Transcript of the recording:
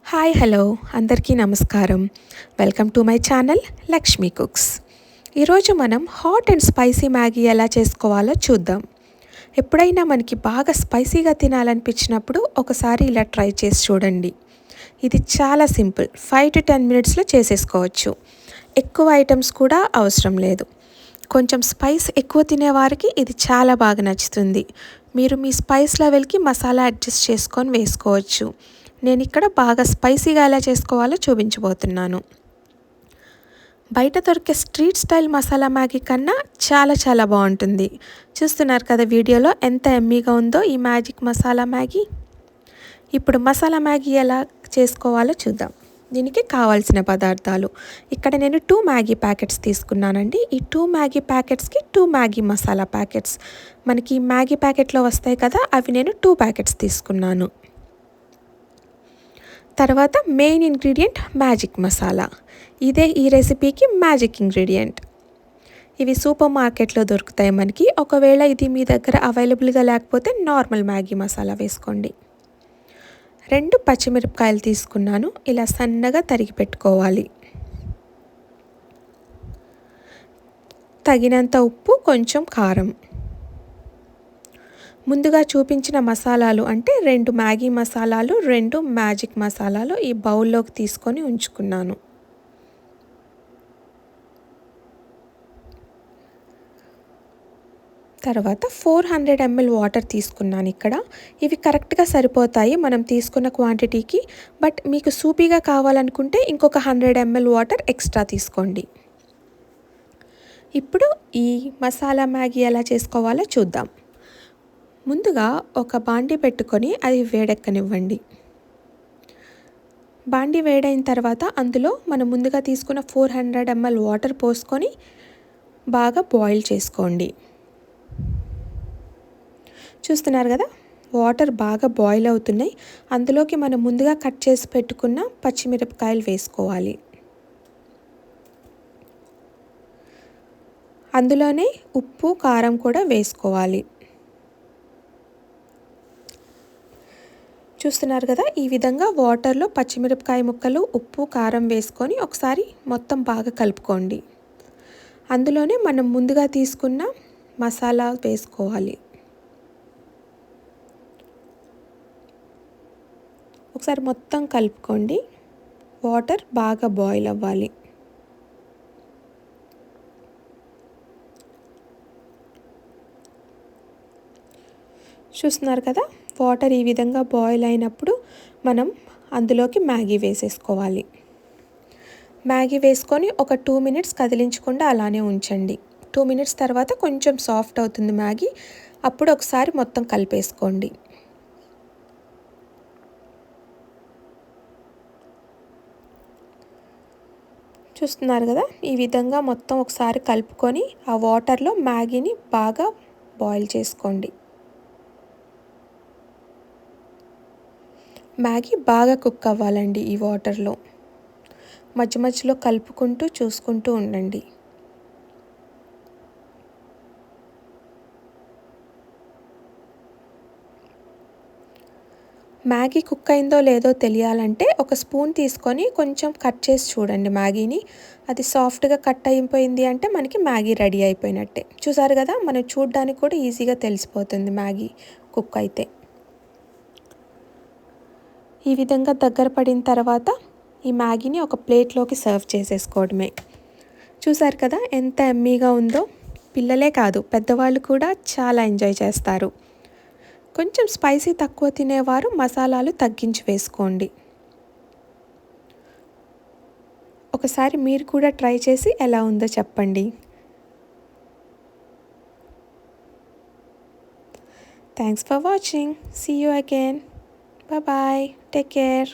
Hi hello అందరికీ నమస్కారం. Welcome to my channel Lakshmi cooks. ఈరోజు మనం హాట్ అండ్ స్పైసీ మ్యాగీ ఎలా చేసుకోవాలో చూద్దాం. ఎప్పుడైనా మనకి బాగా స్పైసీగా తినాలనిపించినప్పుడు ఒకసారి ఇలా ట్రై చేసి చూడండి. ఇది చాలా సింపుల్, 5 to 10 మినిట్స్లో చేసేసుకోవచ్చు. ఎక్కువ ఐటమ్స్ కూడా అవసరం లేదు. కొంచెం స్పైస్ ఎక్కువ తినేవారికి ఇది చాలా బాగా నచ్చుతుంది. మీరు మీ స్పైస్ లెవెల్కి మసాలా అడ్జస్ట్ చేసుకొని వేసుకోవచ్చు. నేను ఇక్కడ బాగా స్పైసీగా ఎలా చేసుకోవాలో చూపించబోతున్నాను. బయట దొరికే స్ట్రీట్ స్టైల్ మసాలా మ్యాగీ కన్నా చాలా బాగుంటుంది. చూస్తున్నారు కదా వీడియోలో ఎంత ఎమ్మీగా ఉందో ఈ మ్యాజిక్ మసాలా మ్యాగీ. ఇప్పుడు మసాలా మ్యాగీ ఎలా చేసుకోవాలో చూద్దాం. దీనికి కావాల్సిన పదార్థాలు ఇక్కడ నేను 2 మ్యాగీ ప్యాకెట్స్ తీసుకున్నానండి. ఈ 2 మ్యాగీ ప్యాకెట్స్కి 2 మ్యాగీ మసాలా ప్యాకెట్స్ మనకి మ్యాగీ ప్యాకెట్లో వస్తాయి కదా, అవి నేను 2 ప్యాకెట్స్ తీసుకున్నాను. తర్వాత మెయిన్ ఇంగ్రీడియంట్ మ్యాజిక్ మసాలా. ఇదే ఈ రెసిపీకి మ్యాజిక్ ఇంగ్రీడియంట్. ఇవి సూపర్ మార్కెట్లో దొరుకుతాయి మనకి. ఒకవేళ ఇది మీ దగ్గర అవైలబుల్గా లేకపోతే నార్మల్ మ్యాగీ మసాలా వేసుకోండి. 2 పచ్చిమిరపకాయలు తీసుకున్నాను, ఇలా సన్నగా తరిగి పెట్టుకోవాలి. తగినంత ఉప్పు, కొంచెం కారం. ముందుగా చూపించిన మసాలాలు అంటే 2 మ్యాగీ మసాలాలు, 2 మ్యాజిక్ మసాలాలు ఈ బౌల్లోకి తీసుకొని ఉంచుకున్నాను. తర్వాత 400 ml వాటర్ తీసుకున్నాను ఇక్కడ. ఇవి కరెక్ట్గా సరిపోతాయి మనం తీసుకున్న క్వాంటిటీకి. బట్ మీకు సూపీగా కావాలనుకుంటే ఇంకొక 100 ml వాటర్ ఎక్స్ట్రా తీసుకోండి. ఇప్పుడు ఈ మసాలా మ్యాగీ ఎలా చేసుకోవాలో చూద్దాం. ముందుగా ఒక బాండీ పెట్టుకొని అది వేడెక్కనివ్వండి. బాండీ వేడైన తర్వాత అందులో మనం ముందుగా తీసుకున్న 400 ml వాటర్ పోసుకొని బాగా బాయిల్ చేసుకోండి. చూస్తున్నారు కదా, వాటర్ బాగా బాయిల్ అవుతున్నాయి. అందులోకి మనం ముందుగా కట్ చేసి పెట్టుకున్న పచ్చిమిరపకాయలు వేసుకోవాలి. అందులోనే ఉప్పు, కారం కూడా వేసుకోవాలి. చూస్తున్నారు కదా, ఈ విధంగా వాటర్లో పచ్చిమిరపకాయ ముక్కలు, ఉప్పు, కారం వేసుకొని ఒకసారి మొత్తం బాగా కలుపుకోండి. అందులోనే మనం ముందుగా తీసుకున్న మసాలా వేసుకోవాలి. ఒకసారి మొత్తం కలుపుకోండి. వాటర్ బాగా బాయిల్ అవ్వాలి. చూస్తున్నారు కదా, వాటర్ ఈ విధంగా బాయిల్ అయినప్పుడు మనం అందులోకి మ్యాగీ వేసేసుకోవాలి. మ్యాగీ వేసుకొని ఒక 2 మినిట్స్ కదిలించకుండా అలానే ఉంచండి. 2 మినిట్స్ తర్వాత కొంచెం సాఫ్ట్ అవుతుంది మ్యాగీ. అప్పుడు ఒకసారి మొత్తం కలిపేసుకోండి. చూస్తున్నారు కదా, ఈ విధంగా మొత్తం ఒకసారి కలుపుకొని ఆ వాటర్లో మ్యాగీని బాగా బాయిల్ చేసుకోండి. మ్యాగీ బాగా కుక్ అవ్వాలండి ఈ వాటర్లో. మధ్యలో కలుపుకుంటూ చూసుకుంటూ ఉండండి. మ్యాగీ కుక్ అయిందో లేదో తెలియాలంటే ఒక స్పూన్ తీసుకొని కొంచెం కట్ చేసి చూడండి మ్యాగీని. అది సాఫ్ట్గా కట్ అయిపోయింది అంటే మనకి మ్యాగీ రెడీ అయిపోయినట్టే. చూసారు కదా, మనం చూడడానికి కూడా ఈజీగా తెలిసిపోతుంది మ్యాగీ కుక్ అయితే. ఈ విధంగా దగ్గర పడిన తర్వాత ఈ మ్యాగీని ఒక ప్లేట్లోకి సర్వ్ చేసేసుకోవడమే. చూసారు కదా ఎంత ఎమ్మీగా ఉందో. పిల్లలే కాదు, పెద్దవాళ్ళు కూడా చాలా ఎంజాయ్ చేస్తారు. కొంచెం స్పైసీ తక్కువ తినేవారు మసాలాలు తగ్గించి వేసుకోండి. ఒకసారి మీరు కూడా ట్రై చేసి ఎలా ఉందో చెప్పండి. Thanks for watching. See you again. Bye bye. Take care.